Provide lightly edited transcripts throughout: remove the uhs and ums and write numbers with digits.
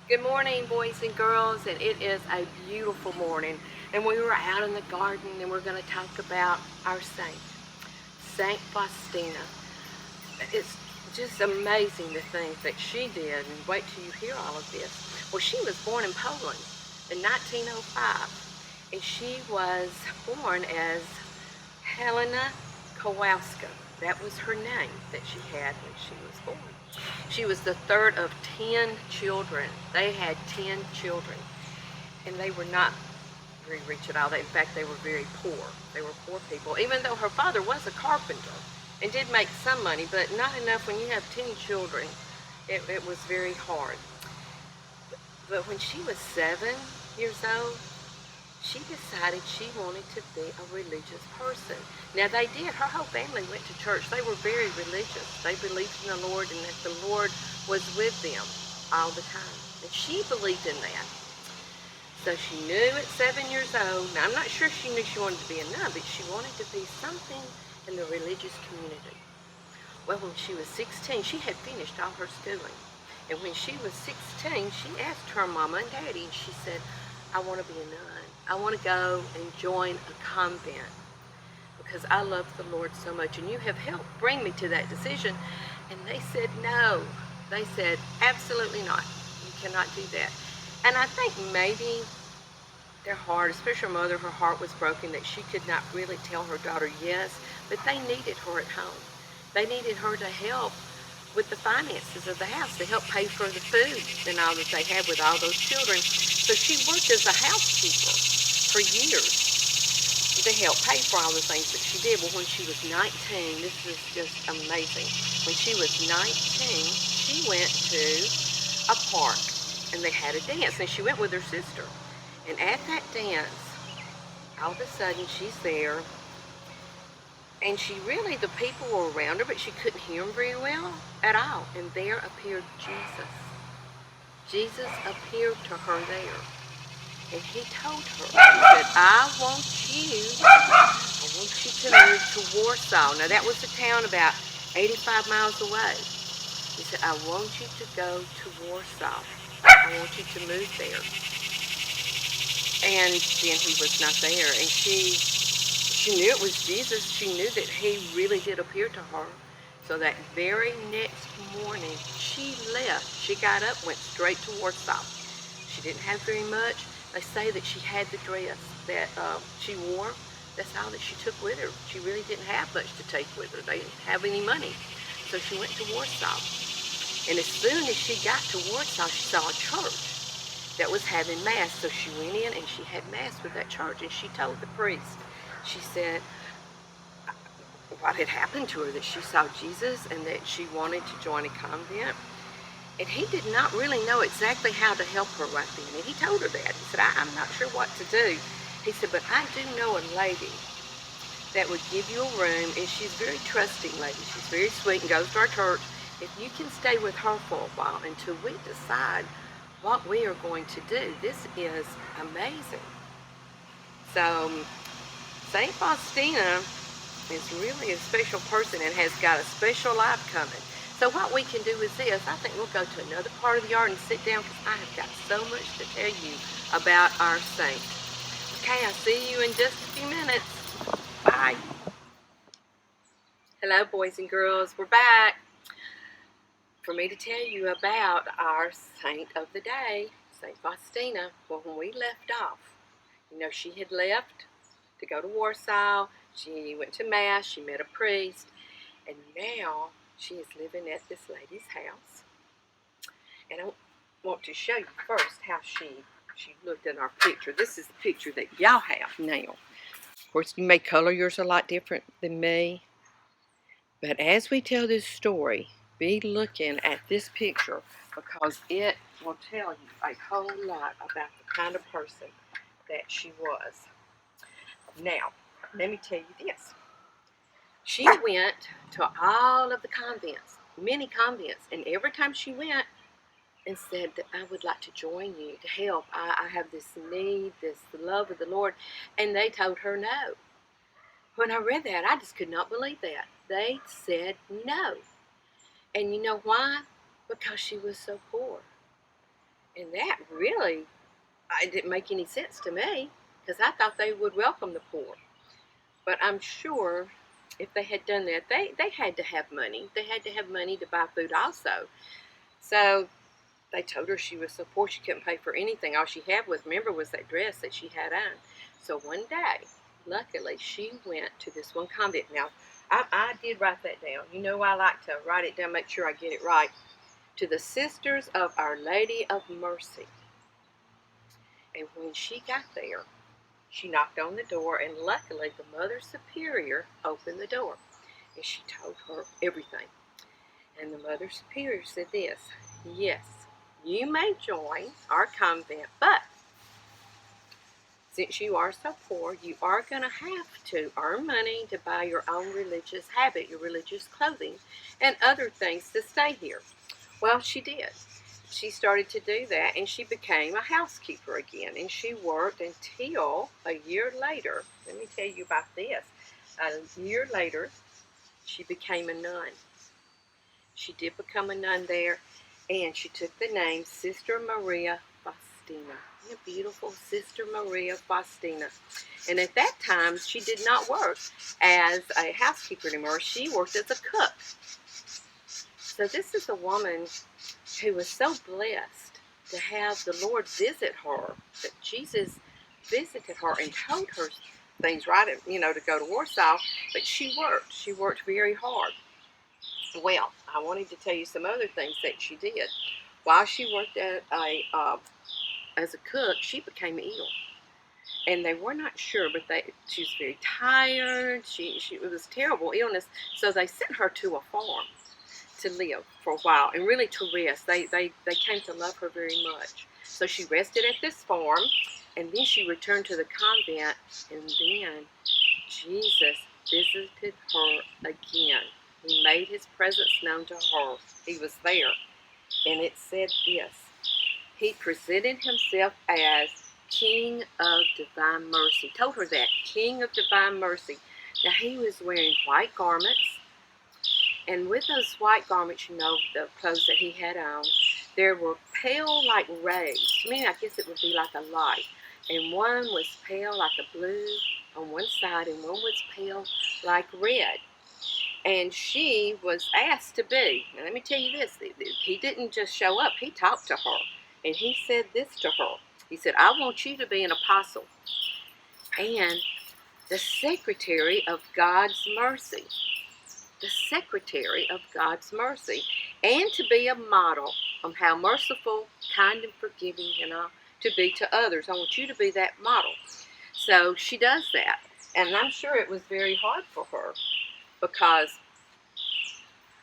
Good morning, boys and girls, and it is a beautiful morning. And we were out in the garden, and we're going to talk about our saint, St Faustina. It's just amazing the things that she did, and wait till you hear all of this. Well, she was born in Poland in 1905, and she was born as Helena Kowalska. That was her name that she had when she was born. She was the third of 10 children. They had 10 children, and they were not very rich at all. In fact, they were very poor. They were poor people, even though her father was a carpenter and did make some money, but not enough when you have 10 children. It was very hard. But when she was 7 years old, she decided she wanted to be a religious person. Now they did. Her whole family went to church. They were very religious. They believed in the Lord and that the Lord was with them all the time. And she believed in that. So she knew at 7 years old, now I'm not sure she knew she wanted to be a nun, but she wanted to be something in the religious community. Well, when she was 16, she had finished all her schooling. And when she was 16, she asked her mama and daddy, and she said, I want to be a nun. I want to go and join a convent because I love the Lord so much, and you have helped bring me to that decision. And they said no. They said, absolutely not. You cannot do that. And I think maybe their heart, especially her mother, her heart was broken that she could not really tell her daughter yes, but they needed her at home. They needed her to help with the finances of the house, to help pay for the food and all that they had with all those children. So she worked as a housekeeper for years to help pay for all the things that she did. Well, when she was 19, this is just amazing. When she was 19, she went to a park and they had a dance, and she went with her sister. And at that dance, all of a sudden she's there, and she really, the people were around her, but she couldn't hear them very well at all. And there appeared Jesus. Jesus appeared to her there. And he told her, he said, I want you to move to Warsaw. Now that was a town about 85 miles away. He said, I want you to go to Warsaw. I want you to move there. And then he was not there. And she knew it was Jesus. She knew that he really did appear to her. So that very next morning, she left. She got up, went straight to Warsaw. She didn't have very much. They say that she had the dress that she wore. That's all that she took with her. She really didn't have much to take with her. They didn't have any money. So she went to Warsaw. And as soon as she got to Warsaw, she saw a church that was having Mass. So she went in and she had Mass with that church. And she told the priest, she said what had happened to her, that she saw Jesus and that she wanted to join a convent. And he did not really know exactly how to help her right then. And he told her that. He said, I'm not sure what to do. He said, but I do know a lady that would give you a room, and she's a very trusting lady. She's very sweet and goes to our church. If you can stay with her for a while until we decide what we are going to do, this is amazing. So St. Faustina is really a special person and has got a special life coming. So what we can do is this. I think we'll go to another part of the yard and sit down because I have got so much to tell you about our saint. Okay, I'll see you in just a few minutes. Bye. Hello, boys and girls. We're back for me to tell you about our saint of the day, St. Faustina. Well, when we left off, she had left to go to Warsaw. She went to Mass. She met a priest. And now she is living at this lady's house. And I want to show you first how she looked in our picture. This is the picture that y'all have now. Of course, you may color yours a lot different than me. But as we tell this story, be looking at this picture because it will tell you a whole lot about the kind of person that she was. Now, let me tell you this. She went to all of the convents, many convents, and every time she went and said that I would like to join you to help. I have this need, this love of the Lord, and they told her no. When I read that, I just could not believe that. They said no. And you know why? Because she was so poor. And that really, it didn't make any sense to me, because I thought they would welcome the poor. But I'm sure if they had done that, they had to have money. They had to have money to buy food also. So they told her she was so poor she couldn't pay for anything. All she had was, remember, was that dress that she had on. So one day, luckily, she went to this one convent. Now, I did write that down. You know, I like to write it down, make sure I get it right. To the Sisters of Our Lady of Mercy. And when she got there, she knocked on the door, and luckily the Mother Superior opened the door. And she told her everything. And the Mother Superior said this: yes, you may join our convent, but since you are so poor, you are going to have to earn money to buy your own religious habit, your religious clothing, and other things to stay here. Well, she did. She started to do that, and she became a housekeeper again, and she worked until a year later. Let me tell you about this. A year later, she became a nun. She did become a nun there, and she took the name Sister Maria Faustina. Isn't it beautiful? Sister Maria Faustina. And at that time, she did not work as a housekeeper anymore. She worked as a cook. So this is a woman who was so blessed to have the Lord visit her, that Jesus visited her and told her things, right, to go to Warsaw, but she worked. She worked very hard. Well, I wanted to tell you some other things that she did. While she worked at as a cook, she became ill. And they were not sure, but she was very tired. It was a terrible illness. So they sent her to a farm to live for a while and really to rest. They came to love her very much. So she rested at this farm, and then she returned to the convent, and then Jesus visited her again. He made his presence known to her. He was there. And it said this: he presented himself as King of Divine Mercy. Told her that, King of Divine Mercy. Now, he was wearing white garments. And with those white garments, the clothes that he had on, there were pale like rays. To me, I guess it would be like a light. And one was pale like a blue on one side, and one was pale like red. And she was asked to be. Now, let me tell you this. He didn't just show up. He talked to her. And he said this to her. He said, I want you to be an apostle and the secretary of God's mercy. The secretary of God's mercy. And to be a model of how merciful, kind, and forgiving to be to others. I want you to be that model. So she does that. And I'm sure it was very hard for her, because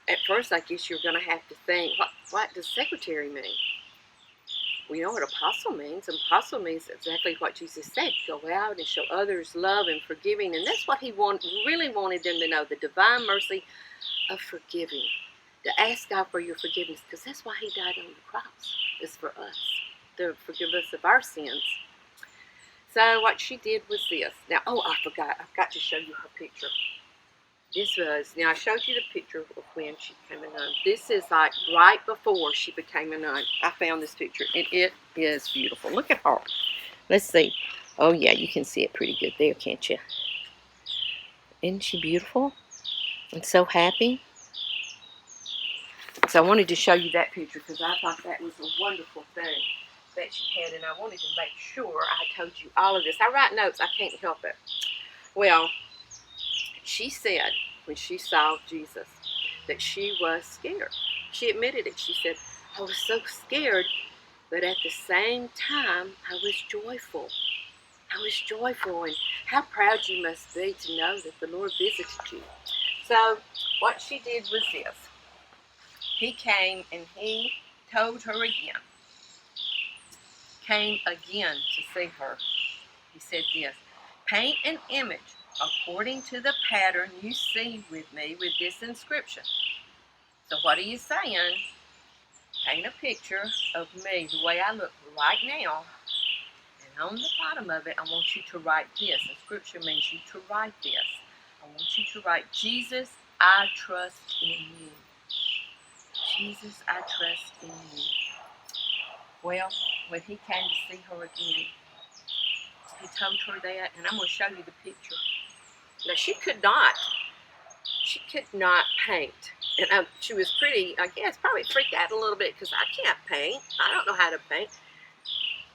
at first I guess you're going to have to think, what does secretary mean? We know what apostle means. Apostle means exactly what Jesus said. Go out and show others love and forgiving. And that's what he really wanted them to know, the divine mercy of forgiving. To ask God for your forgiveness, because that's why he died on the cross. It's for us, to forgive us of our sins. So what she did was this. Now, I forgot. I've got to show you her picture. Now I showed you the picture of when she became a nun. This is like right before she became a nun. I found this picture, and it is beautiful. Look at her. Let's see. Oh, yeah, you can see it pretty good there, can't you? Isn't she beautiful? And so happy. So I wanted to show you that picture, because I thought that was a wonderful thing that she had, and I wanted to make sure I told you all of this. I write notes. I can't help it. Well, she said when she saw Jesus that she was scared. She admitted it. She said, I was so scared, but at the same time, I was joyful. I was joyful, and how proud you must be to know that the Lord visited you. So what she did was this. He came and he told her again, came again to see her. He said this: paint an image according to the pattern you see with me with this inscription. So what are you saying? Paint a picture of me the way I look right now. And on the bottom of it, I want you to write this. And scripture means you to write this. I want you to write, Jesus, I trust in you. Jesus, I trust in you. Well, when he came to see her again, he told her that, and I'm going to show you the picture. Now, she could not paint. And she was pretty, I guess, probably freaked out a little bit because I can't paint. I don't know how to paint.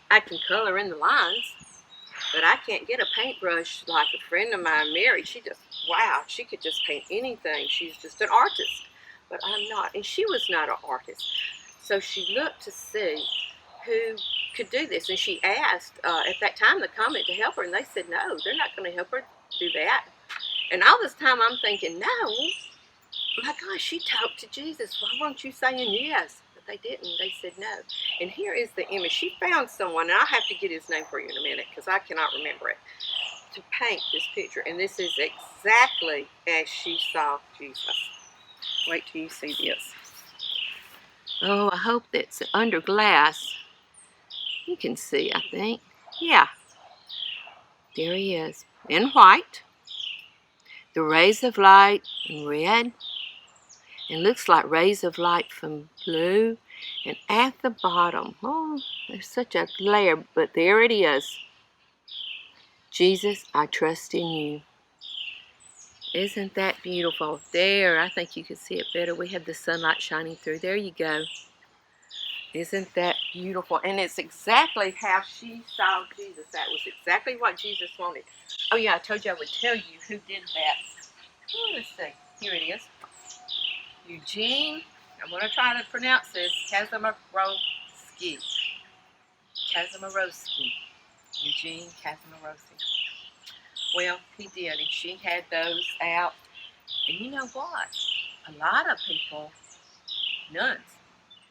I can color in the lines, but I can't get a paintbrush like a friend of mine, Mary. She could just paint anything. She's just an artist, but I'm not. And she was not an artist. So she looked to see who could do this. And she asked, at that time, the convent to help her, and they said, no, they're not going to help her do that. And all this time I'm thinking, no, my gosh, she talked to Jesus. Why weren't you saying yes? But they didn't. They said no. And here is the image. She found someone, and I'll have to get his name for you in a minute because I cannot remember it, to paint this picture. And this is exactly as she saw Jesus. Wait till you see this. Oh, I hope that's under glass. You can see, I think. Yeah. There he is. In white. The rays of light in red. It looks like rays of light from blue. And at the bottom, oh, there's such a glare, but there it is. Jesus, I trust in you. Isn't that beautiful? There, I think you can see it better. We have the sunlight shining through. There you go. Isn't that beautiful? And it's exactly how she saw Jesus. That was exactly what Jesus wanted. Oh yeah, I told you I would tell you who did that. Oh, let's see. Here it is. Eugene, I'm going to try to pronounce this, Kazimirowski. Eugene Kazimirowski. Well, he did, and she had those out. And you know what? A lot of people,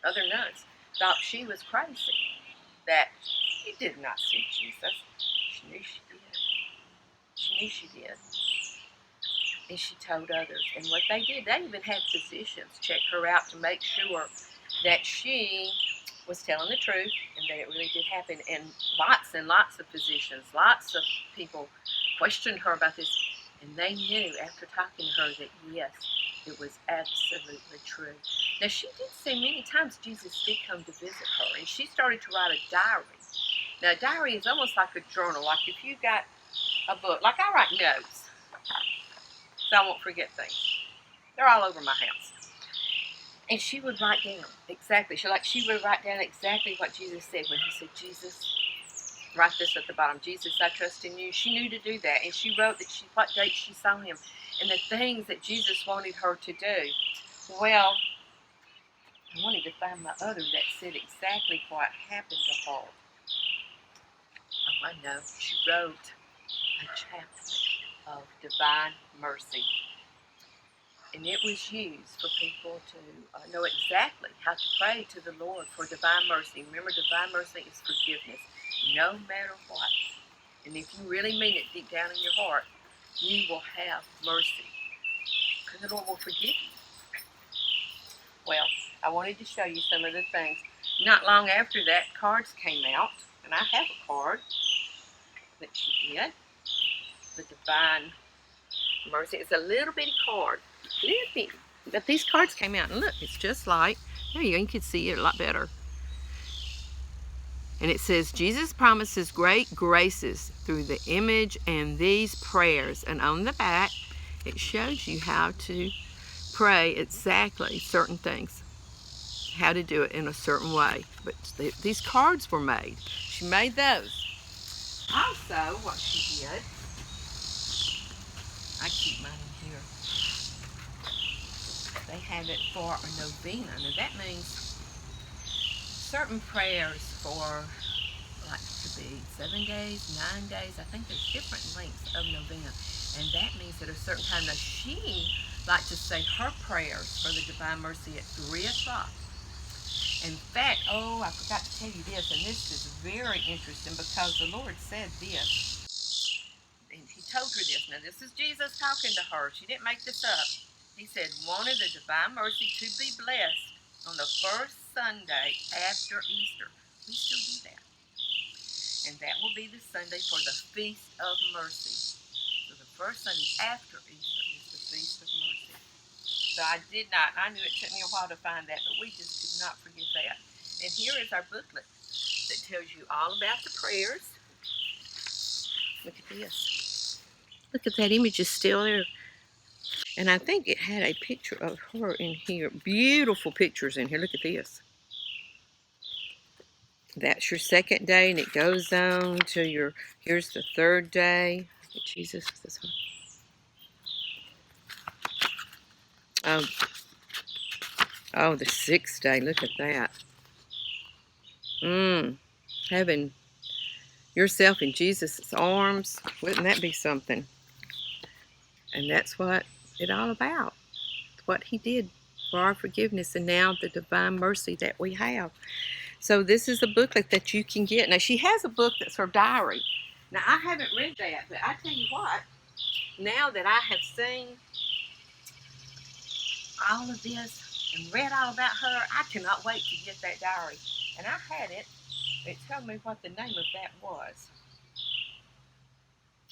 other nuns, thought she was crazy, that she did not see Jesus. She knew she did. She knew she did. And she told others. And what they did, they even had physicians check her out to make sure that she was telling the truth and that it really did happen. And lots of physicians, lots of people questioned her about this. And they knew after talking to her that yes, it was absolutely true. Now, she did say many times Jesus did come to visit her, and she started to write a diary. Now, a diary is almost like a journal. Like if you got a book, like I write notes, so I won't forget things. They're all over my house. And she would write down exactly. She would write down exactly what Jesus said when he said, Jesus, write this at the bottom. Jesus, I trust in you. She knew to do that. And she wrote that what date she saw him and the things that Jesus wanted her to do. Well, I wanted to find my other that said exactly what happened to her. Oh, I know. She wrote a chapter of divine mercy. And it was used for people to know exactly how to pray to the Lord for divine mercy. Remember, divine mercy is forgiveness, no matter what. And if you really mean it deep down in your heart, you will have mercy, because the Lord will forgive you. Well, I wanted to show you some of the things. Not long after that, cards came out, and I have a card that she did. The Divine Mercy. It's a little bitty card. Little bitty. But these cards came out, and look, it's just like, there you go, you can see it a lot better. And it says, Jesus promises great graces through the image and these prayers. And on the back, it shows you how to pray exactly certain things, how to do it in a certain way. But these cards were made. She made those. Also, what she did, I keep mine in here. They have it for a novena. Now that means certain prayers for, like, to be 7 days, 9 days. I think there's different lengths of novena. And that means at a certain time. Now she liked to say her prayers for the Divine Mercy at 3 o'clock. In fact, I forgot to tell you this, and this is very interesting because the Lord said this. And he told her this. Now this is Jesus talking to her. She didn't make this up. He said, wanted the Divine Mercy to be blessed on the first Sunday after Easter. We still do that. And that will be the Sunday for the Feast of Mercy. So the first Sunday after Easter is the Feast of Mercy. So I knew it took me a while to find that, but we just could not forget that. And here is our booklet. that tells you all about the prayers. Look at this. Look at that image is still there. And I think it had a picture of her in here. Beautiful pictures in here. Look at this. That's your second day, and it goes on to your, here's the third day. Look at Jesus with this one. Oh, the sixth day. Look at that. Having yourself in Jesus' arms. Wouldn't that be something? And that's what it's all about. What he did for our forgiveness, and now the divine mercy that we have. So this is a booklet that you can get. Now, she has a book that's her diary. Now, I haven't read that, but I tell you what, now that I have seen all of this and read all about her, I cannot wait to get that diary. And I had it. It told me what the name of that was.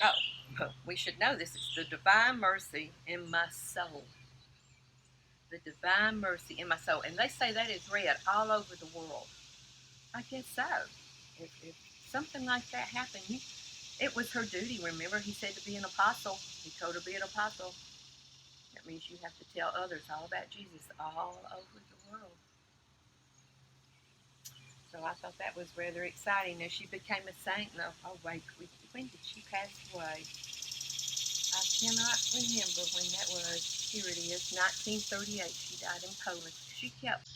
Oh, we should know this. It's the Divine Mercy in My Soul. The Divine Mercy in My Soul. And they say that is read all over the world. I guess so. If something like that happened, it was her duty. Remember, he said to be an apostle. He told her to be an apostle. That means you have to tell others all about Jesus all over the world. So I thought that was rather exciting. Now, she became a saint. No, oh wait, when did she pass away? I cannot remember when that was. Here it is, 1938. She died in Poland. She kept,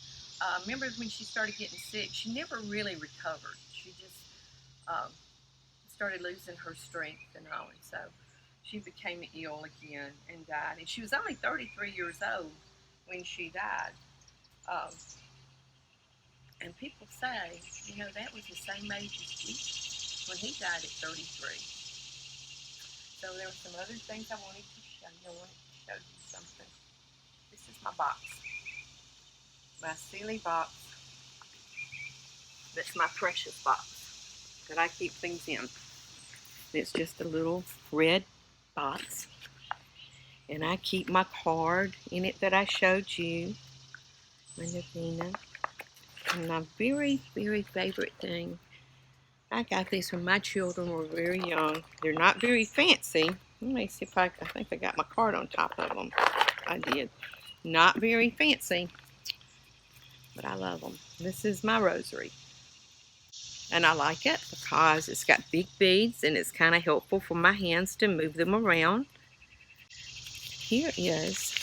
remember when she started getting sick, she never really recovered. She just started losing her strength and all. And so she became ill again and died. And she was only 33 years old when she died. And people say, you know, that was the same age as Jesus when he died at 33. So there were some other things I wanted to show you. I wanted to show you something. This is my box. My silly box. That's my precious box that I keep things in. It's just a little red box. And I keep my card in it that I showed you. Magdalene. And my very, very favorite thing. I got these when my children were very young. They're not very fancy. Let me see if I think I got my card on top of them. I did. Not very fancy, but I love them. This is my rosary. And I like it because it's got big beads and it's kind of helpful for my hands to move them around. Here is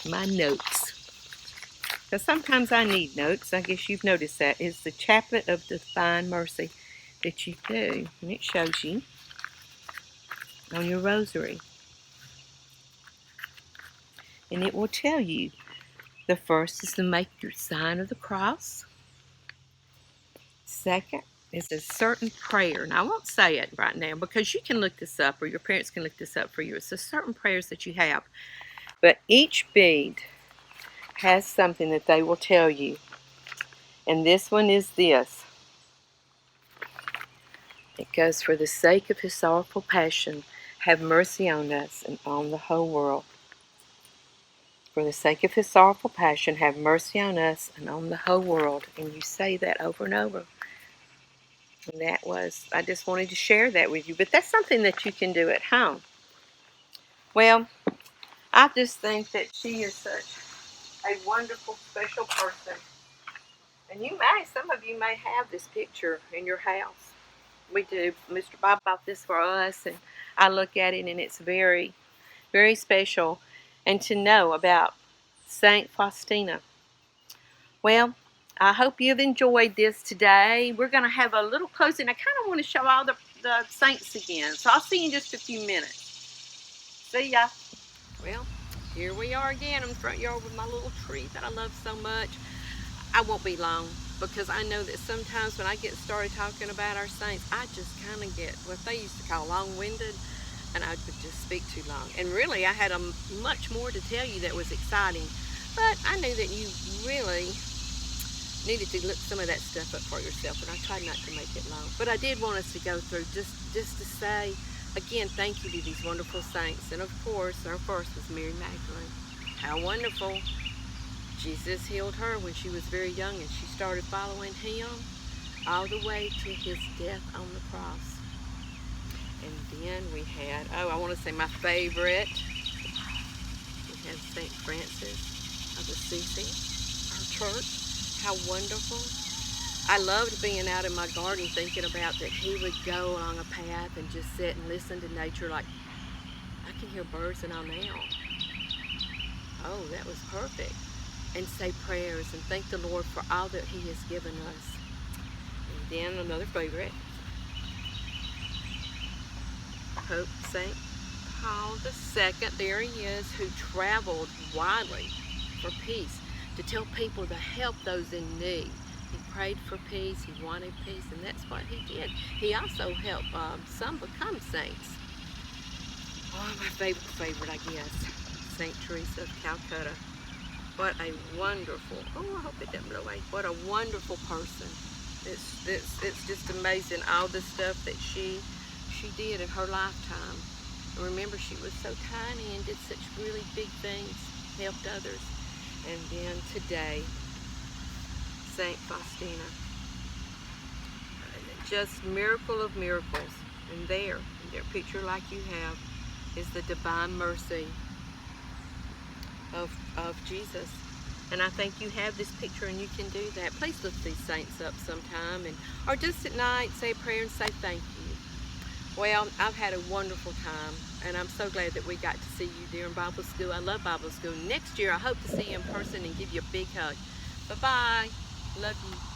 my notes. Because sometimes I need notes. I guess you've noticed that. It's the Chaplet of Divine Mercy that you do. And it shows you on your rosary. And it will tell you. The first is to make your sign of the cross. Second is a certain prayer. Now, I won't say it right now because you can look this up or your parents can look this up for you. It's a certain prayers that you have. But each bead has something that they will tell you. And this one is this. It goes, for the sake of his sorrowful passion, have mercy on us and on the whole world. For the sake of his sorrowful passion, have mercy on us and on the whole world. And you say that over and over. And that was, I just wanted to share that with you. But that's something that you can do at home. Well, I just think that she is such a wonderful, special person. And some of you may have this picture in your house. We do. Mr. Bob bought this for us, and I look at it, and it's very, very special. And to know about St. Faustina. Well, I hope you've enjoyed this today. We're going to have a little closing. I kind of want to show all the saints again. So I'll see you in just a few minutes. See ya. Well, here we are again in the front yard with my little tree that I love so much. I won't be long because I know that sometimes when I get started talking about our saints, I just kind of get what they used to call long-winded, and I could just speak too long. And really, I had much more to tell you that was exciting, but I knew that you really needed to look some of that stuff up for yourself, and I tried not to make it long. But I did want us to go through just to say, again, thank you to these wonderful saints. And of course, our first was Mary Magdalene. How wonderful. Jesus healed her when she was very young and she started following him. all the way to his death on the cross. And then we had, I want to say my favorite, we had St. Francis of Assisi, our church. How wonderful. I loved being out in my garden thinking about that he would go along a path and just sit and listen to nature like, I can hear birds and all now. Oh, that was perfect. And say prayers and thank the Lord for all that he has given us. And then another favorite, Pope St Paul II, there he is, who traveled widely for peace, to tell people to help those in need. He prayed for peace, he wanted peace, and that's what he did. He also helped some become saints. Oh, my favorite, I guess, St. Teresa of Calcutta. What a wonderful, I hope it doesn't blow away. What a wonderful person. It's just amazing, all the stuff that she did in her lifetime. And remember, she was so tiny and did such really big things, helped others. And then today, St Faustina, just miracle of miracles. And there, in their picture like you have, is the divine mercy of Jesus. And I think you have this picture and you can do that. Please lift these saints up sometime, or just at night say a prayer and say thank you. Well, I've had a wonderful time, and I'm so glad that we got to see you during Bible school. I love Bible school. Next year, I hope to see you in person and give you a big hug. Bye-bye. Love you.